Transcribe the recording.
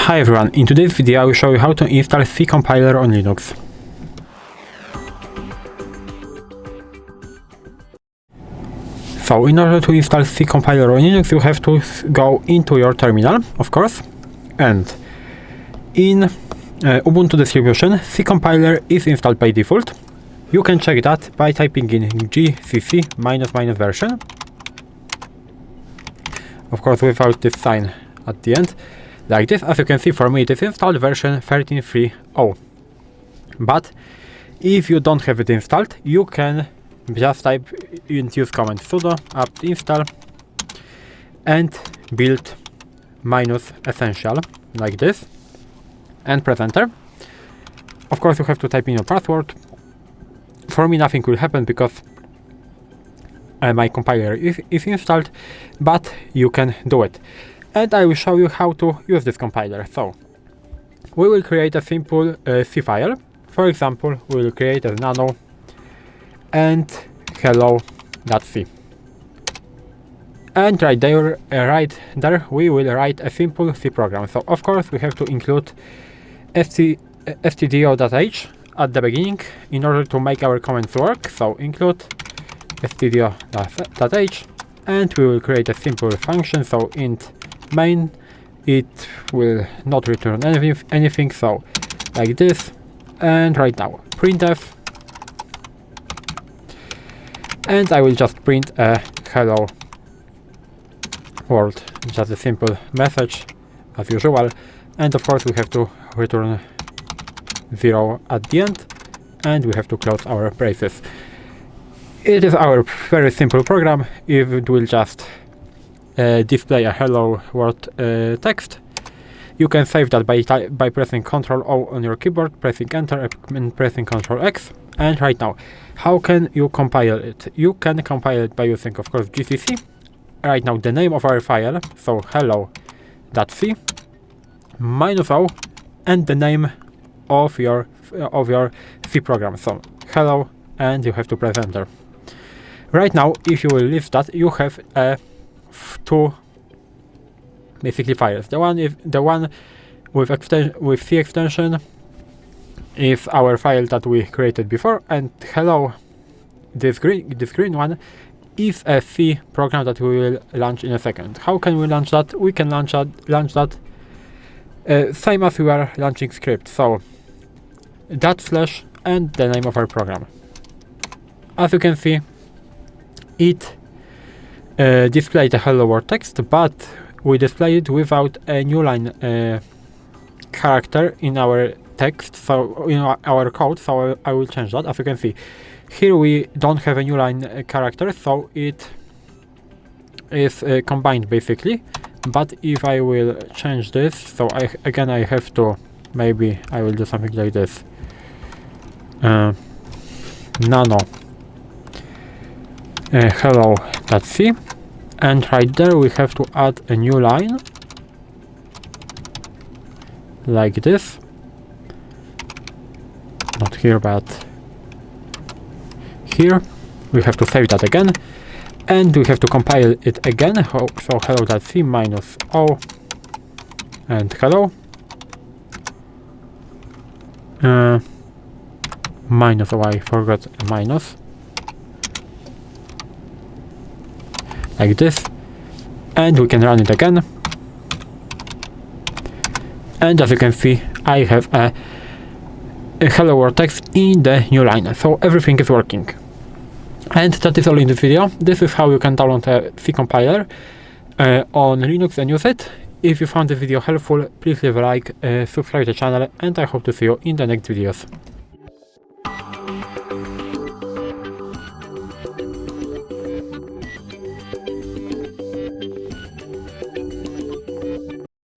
Hi everyone, in today's video I will show you how to install C compiler on Linux. So in order to install C compiler on Linux you have to go into your terminal, of course, and in Ubuntu distribution C compiler is installed by default. You can check that by typing in GCC -- version, of course without this sign at the end. Like this. As you can see, for me it is installed version 13.3.0. But if you don't have it installed, you can just type and use command sudo apt install and build -essential like this and press enter. Of course you have to type in your password. For me nothing will happen because my compiler is installed, but you can do it. And I will show you how to use this compiler. So we will create a simple C file. For example, we will create a nano and hello.c. And right there we will write a simple C program. So of course we have to include stdio.h at the beginning in order to make our commands work. So include stdio.h and we will create a simple function. So int main, it will not return anything, so like this. And right now printf, and I will just print a hello world, just a simple message as usual. And of course we have to return 0 at the end, and we have to close our braces. It is our very simple program. If it will just display a hello world text, you can save that by pressing Ctrl+O on your keyboard, pressing enter and pressing Ctrl+X. And right now, how can you compile it? You can compile it by using, of course, GCC. Right now the name of our file, so hello.c -o and the name of your C program, so hello, and you have to press enter. Right now, if you will leave that, you have two basically files. The one with C extension is our file that we created before, and hello, this green one, is a C program that we will launch in a second. How can we launch that? We can launch that same as we are launching script. So / and the name of our program. As you can see, it displayed the hello world text, but we display it without a newline character in our text, so in our code. So I will change that. As you can see, here we don't have a newline character, so it is combined basically. But if I will change this, so I have to, maybe I will do something like this, nano hello.c, and right there we have to add a new line like this, not here but here. We have to save that again, and we have to compile it again. So hello.c -o and hello I forgot a minus, like this, and we can run it again. And as you can see, I have a hello world text in the new line, so everything is working. And that is all in this video. This is how you can download a C compiler on Linux and use it. If you found this video helpful, please leave a like, subscribe to the channel, and I hope to see you in the next videos.